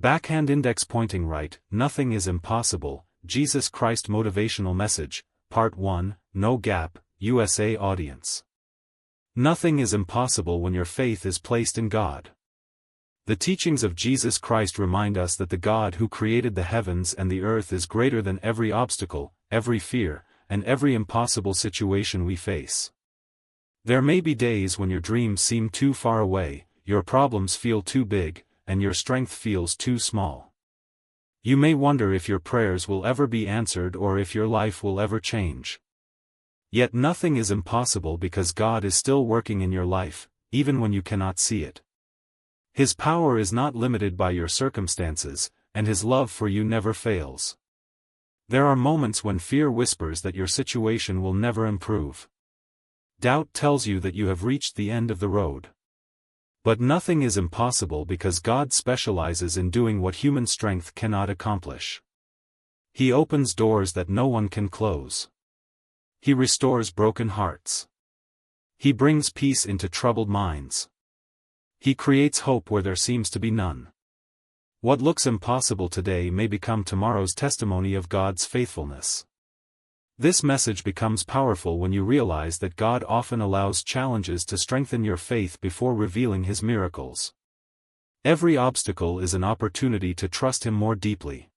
Backhand index pointing right, nothing is impossible. Jesus Christ Motivational Message, Part 1, No Gap, USA audience. Nothing is impossible when your faith is placed in God. The teachings of Jesus Christ remind us that the God who created the heavens and the earth is greater than every obstacle, every fear, and every impossible situation we face. There may be days when your dreams seem too far away, your problems feel too big, and your strength feels too small. You may wonder if your prayers will ever be answered or if your life will ever change. Yet nothing is impossible because God is still working in your life, even when you cannot see it. His power is not limited by your circumstances, and His love for you never fails. There are moments when fear whispers that your situation will never improve. Doubt tells you that you have reached the end of the road. But nothing is impossible because God specializes in doing what human strength cannot accomplish. He opens doors that no one can close. He restores broken hearts. He brings peace into troubled minds. He creates hope where there seems to be none. What looks impossible today may become tomorrow's testimony of God's faithfulness. This message becomes powerful when you realize that God often allows challenges to strengthen your faith before revealing His miracles. Every obstacle is an opportunity to trust Him more deeply.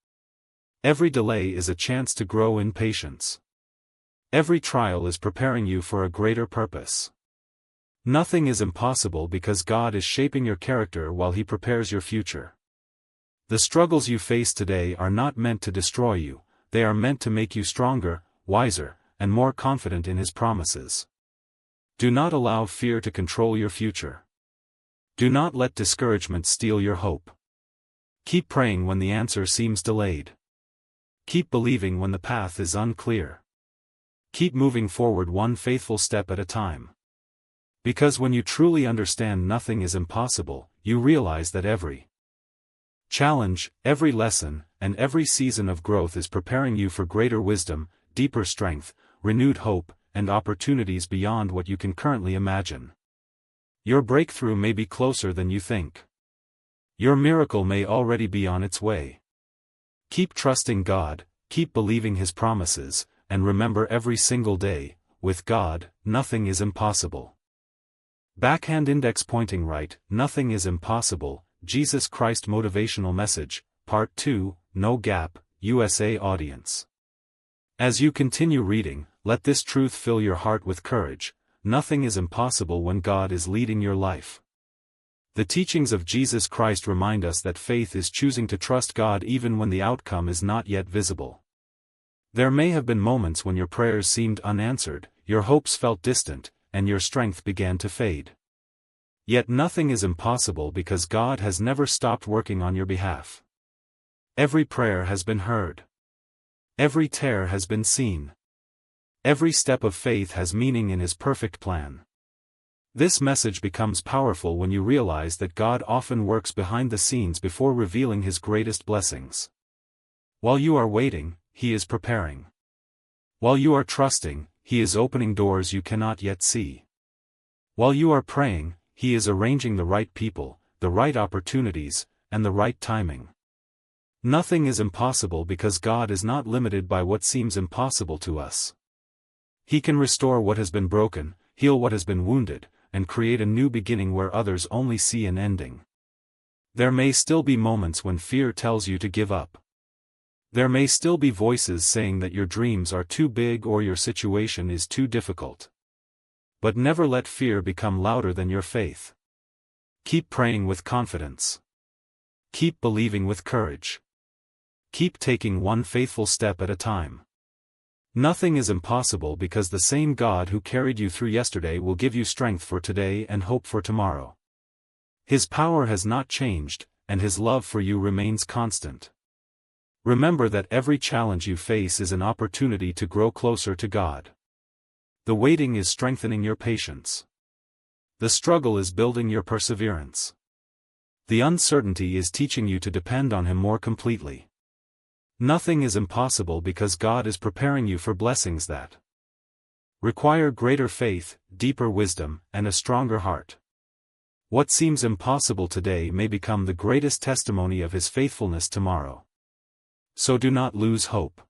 Every delay is a chance to grow in patience. Every trial is preparing you for a greater purpose. Nothing is impossible because God is shaping your character while He prepares your future. The struggles you face today are not meant to destroy you, they are meant to make you stronger, wiser, and more confident in His promises. Do not allow fear to control your future. Do not let discouragement steal your hope. Keep praying when the answer seems delayed. Keep believing when the path is unclear. Keep moving forward one faithful step at a time. Because when you truly understand nothing is impossible, you realize that every challenge, every lesson, and every season of growth is preparing you for greater wisdom, deeper strength, renewed hope, and opportunities beyond what you can currently imagine. Your breakthrough may be closer than you think. Your miracle may already be on its way. Keep trusting God, keep believing His promises, and remember every single day, with God, nothing is impossible. Backhand index pointing right, nothing is impossible. Jesus Christ Motivational Message, Part 2, No Gap, USA audience. As you continue reading, let this truth fill your heart with courage. Nothing is impossible when God is leading your life. The teachings of Jesus Christ remind us that faith is choosing to trust God even when the outcome is not yet visible. There may have been moments when your prayers seemed unanswered, your hopes felt distant, and your strength began to fade. Yet nothing is impossible because God has never stopped working on your behalf. Every prayer has been heard. Every tear has been seen. Every step of faith has meaning in His perfect plan. This message becomes powerful when you realize that God often works behind the scenes before revealing His greatest blessings. While you are waiting, He is preparing. While you are trusting, He is opening doors you cannot yet see. While you are praying, He is arranging the right people, the right opportunities, and the right timing. Nothing is impossible because God is not limited by what seems impossible to us. He can restore what has been broken, heal what has been wounded, and create a new beginning where others only see an ending. There may still be moments when fear tells you to give up. There may still be voices saying that your dreams are too big or your situation is too difficult. But never let fear become louder than your faith. Keep praying with confidence. Keep believing with courage. Keep taking one faithful step at a time. Nothing is impossible because the same God who carried you through yesterday will give you strength for today and hope for tomorrow. His power has not changed, and His love for you remains constant. Remember that every challenge you face is an opportunity to grow closer to God. The waiting is strengthening your patience. The struggle is building your perseverance. The uncertainty is teaching you to depend on Him more completely. Nothing is impossible because God is preparing you for blessings that require greater faith, deeper wisdom, and a stronger heart. What seems impossible today may become the greatest testimony of His faithfulness tomorrow. So do not lose hope.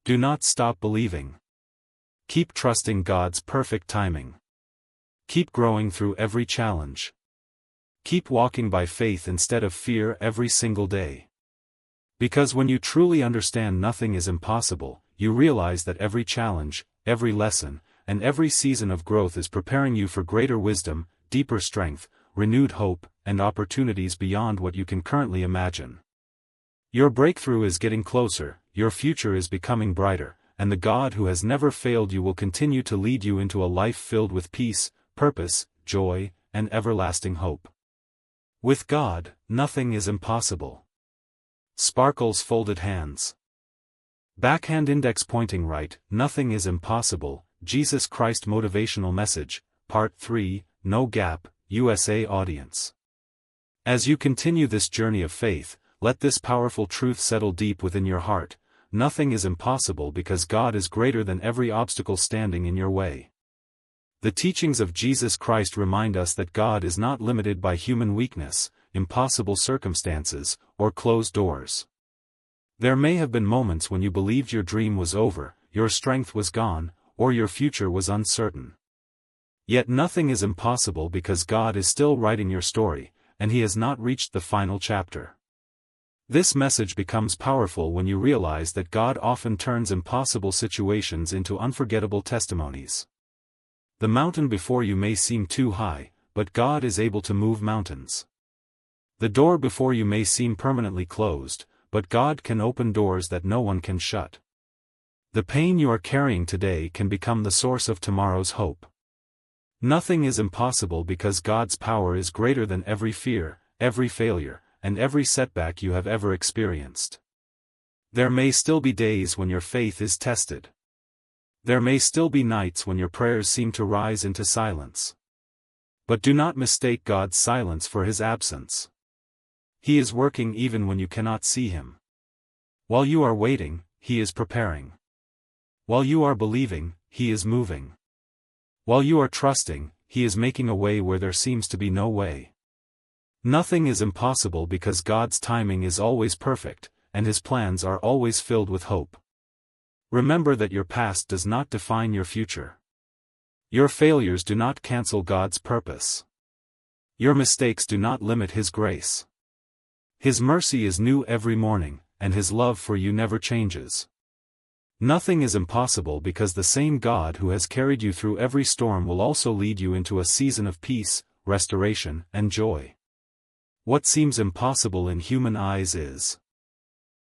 Do not stop believing. Keep trusting God's perfect timing. Keep growing through every challenge. Keep walking by faith instead of fear every single day. Because when you truly understand nothing is impossible, you realize that every challenge, every lesson, and every season of growth is preparing you for greater wisdom, deeper strength, renewed hope, and opportunities beyond what you can currently imagine. Your breakthrough is getting closer, your future is becoming brighter, and the God who has never failed you will continue to lead you into a life filled with peace, purpose, joy, and everlasting hope. With God, nothing is impossible. Sparkles folded hands. Backhand index pointing right, nothing is impossible. Jesus Christ Motivational Message, Part 3, No Gap, USA audience. As you continue this journey of faith, let this powerful truth settle deep within your heart. Nothing is impossible because God is greater than every obstacle standing in your way. The teachings of Jesus Christ remind us that God is not limited by human weakness, impossible circumstances, or closed doors. There may have been moments when you believed your dream was over, your strength was gone, or your future was uncertain. Yet nothing is impossible because God is still writing your story, and He has not reached the final chapter. This message becomes powerful when you realize that God often turns impossible situations into unforgettable testimonies. The mountain before you may seem too high, but God is able to move mountains. The door before you may seem permanently closed, but God can open doors that no one can shut. The pain you are carrying today can become the source of tomorrow's hope. Nothing is impossible because God's power is greater than every fear, every failure, and every setback you have ever experienced. There may still be days when your faith is tested. There may still be nights when your prayers seem to rise into silence. But do not mistake God's silence for His absence. He is working even when you cannot see Him. While you are waiting, He is preparing. While you are believing, He is moving. While you are trusting, He is making a way where there seems to be no way. Nothing is impossible because God's timing is always perfect, and His plans are always filled with hope. Remember that your past does not define your future. Your failures do not cancel God's purpose. Your mistakes do not limit His grace. His mercy is new every morning, and His love for you never changes. Nothing is impossible because the same God who has carried you through every storm will also lead you into a season of peace, restoration, and joy. What seems impossible in human eyes is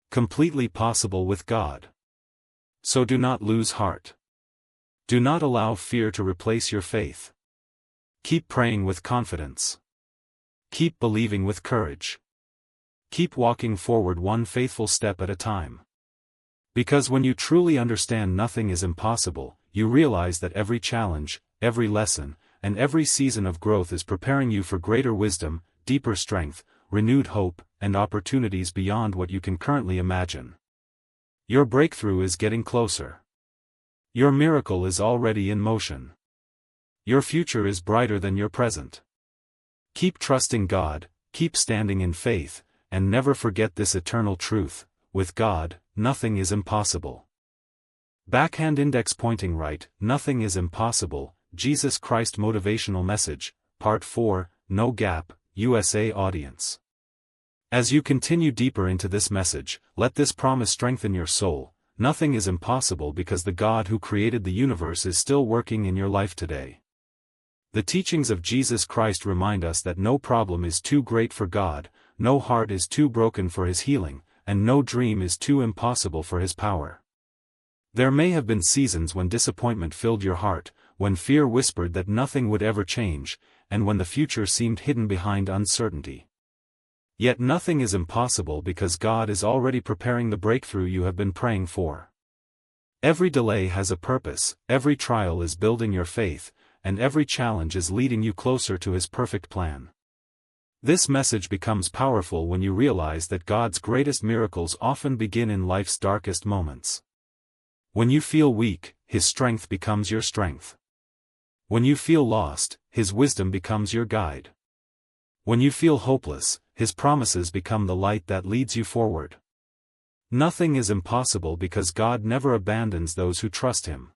completely possible with God. So do not lose heart. Do not allow fear to replace your faith. Keep praying with confidence. Keep believing with courage. Keep walking forward one faithful step at a time. Because when you truly understand nothing is impossible, you realize that every challenge, every lesson, and every season of growth is preparing you for greater wisdom, deeper strength, renewed hope, and opportunities beyond what you can currently imagine. Your breakthrough is getting closer. Your miracle is already in motion. Your future is brighter than your present. Keep trusting God, keep standing in faith, and never forget this eternal truth: with God, nothing is impossible. Backhand index pointing right, nothing is impossible. Jesus Christ Motivational Message, Part 4, No Gap, USA audience. As you continue deeper into this message, let this promise strengthen your soul: nothing is impossible because the God who created the universe is still working in your life today. The teachings of Jesus Christ remind us that no problem is too great for God, no heart is too broken for His healing, and no dream is too impossible for His power. There may have been seasons when disappointment filled your heart, when fear whispered that nothing would ever change, and when the future seemed hidden behind uncertainty. Yet nothing is impossible because God is already preparing the breakthrough you have been praying for. Every delay has a purpose, every trial is building your faith, and every challenge is leading you closer to His perfect plan. This message becomes powerful when you realize that God's greatest miracles often begin in life's darkest moments. When you feel weak, His strength becomes your strength. When you feel lost, His wisdom becomes your guide. When you feel hopeless, His promises become the light that leads you forward. Nothing is impossible because God never abandons those who trust Him.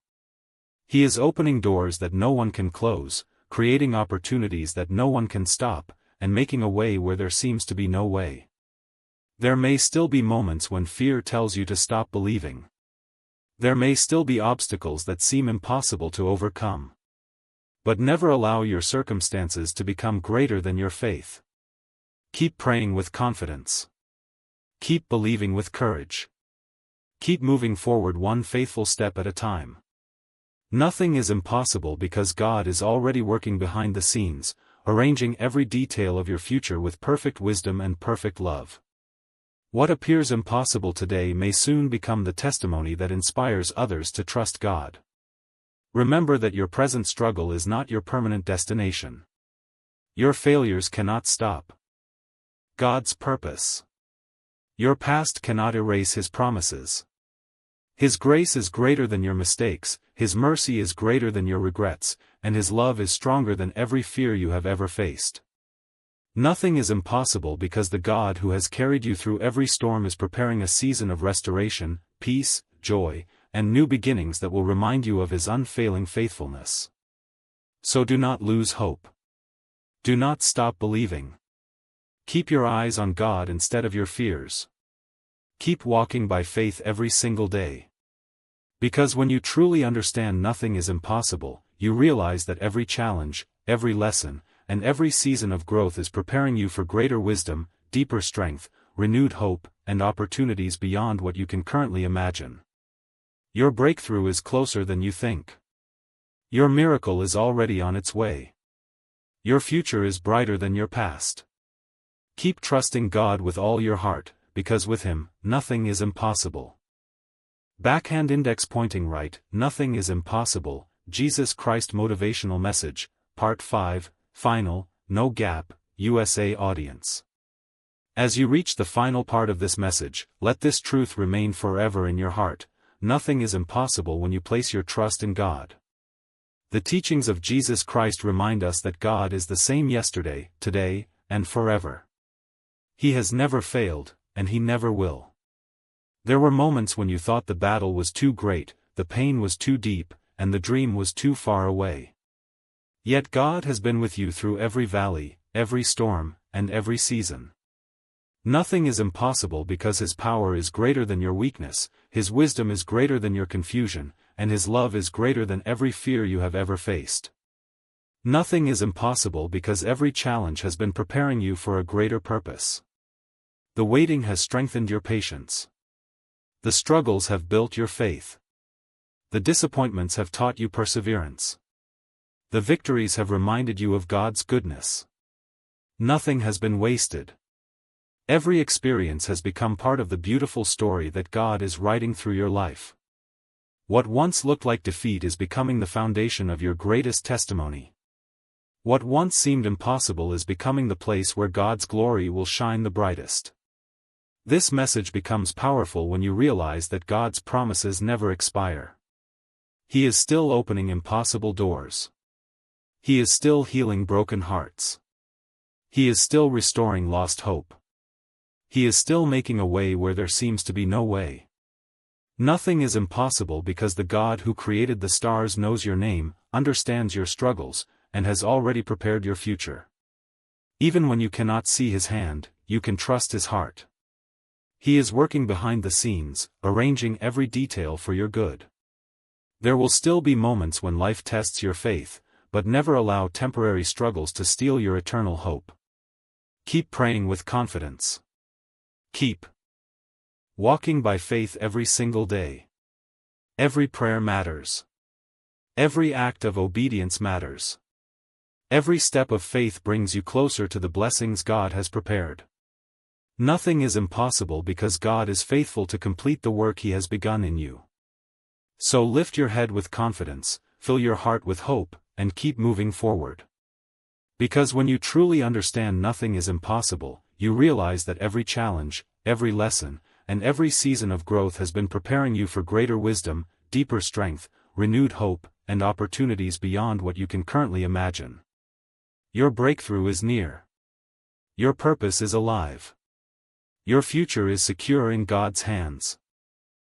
He is opening doors that no one can close, creating opportunities that no one can stop, and making a way where there seems to be no way. There may still be moments when fear tells you to stop believing. There may still be obstacles that seem impossible to overcome. But never allow your circumstances to become greater than your faith. Keep praying with confidence. Keep believing with courage. Keep moving forward one faithful step at a time. Nothing is impossible because God is already working behind the scenes, arranging every detail of your future with perfect wisdom and perfect love. What appears impossible today may soon become the testimony that inspires others to trust God. Remember that your present struggle is not your permanent destination. Your failures cannot stop God's purpose. Your past cannot erase His promises. His grace is greater than your mistakes, His mercy is greater than your regrets, and His love is stronger than every fear you have ever faced. Nothing is impossible because the God who has carried you through every storm is preparing a season of restoration, peace, joy, and new beginnings that will remind you of His unfailing faithfulness. So do not lose hope. Do not stop believing. Keep your eyes on God instead of your fears. Keep walking by faith every single day. Because when you truly understand nothing is impossible, you realize that every challenge, every lesson, and every season of growth is preparing you for greater wisdom, deeper strength, renewed hope, and opportunities beyond what you can currently imagine. Your breakthrough is closer than you think. Your miracle is already on its way. Your future is brighter than your past. Keep trusting God with all your heart, because with Him, nothing is impossible. Backhand index pointing right, nothing is impossible, Jesus Christ Motivational Message, Part 5, Final, No Gap, USA audience. As you reach the final part of this message, let this truth remain forever in your heart: nothing is impossible when you place your trust in God. The teachings of Jesus Christ remind us that God is the same yesterday, today, and forever. He has never failed, and He never will. There were moments when you thought the battle was too great, the pain was too deep, and the dream was too far away. Yet God has been with you through every valley, every storm, and every season. Nothing is impossible because His power is greater than your weakness, His wisdom is greater than your confusion, and His love is greater than every fear you have ever faced. Nothing is impossible because every challenge has been preparing you for a greater purpose. The waiting has strengthened your patience. The struggles have built your faith. The disappointments have taught you perseverance. The victories have reminded you of God's goodness. Nothing has been wasted. Every experience has become part of the beautiful story that God is writing through your life. What once looked like defeat is becoming the foundation of your greatest testimony. What once seemed impossible is becoming the place where God's glory will shine the brightest. This message becomes powerful when you realize that God's promises never expire. He is still opening impossible doors. He is still healing broken hearts. He is still restoring lost hope. He is still making a way where there seems to be no way. Nothing is impossible because the God who created the stars knows your name, understands your struggles, and has already prepared your future. Even when you cannot see His hand, you can trust His heart. He is working behind the scenes, arranging every detail for your good. There will still be moments when life tests your faith, but never allow temporary struggles to steal your eternal hope. Keep praying with confidence. Keep walking by faith every single day. Every prayer matters. Every act of obedience matters. Every step of faith brings you closer to the blessings God has prepared. Nothing is impossible because God is faithful to complete the work He has begun in you. So lift your head with confidence, fill your heart with hope, and keep moving forward. Because when you truly understand nothing is impossible, you realize that every challenge, every lesson, and every season of growth has been preparing you for greater wisdom, deeper strength, renewed hope, and opportunities beyond what you can currently imagine. Your breakthrough is near. Your purpose is alive. Your future is secure in God's hands.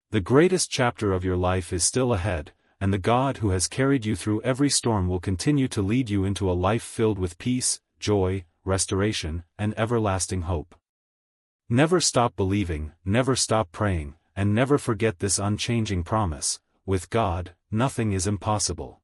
The greatest chapter of your life is still ahead, and the God who has carried you through every storm will continue to lead you into a life filled with peace, joy, restoration, and everlasting hope. Never stop believing, never stop praying, and never forget this unchanging promise: with God, nothing is impossible.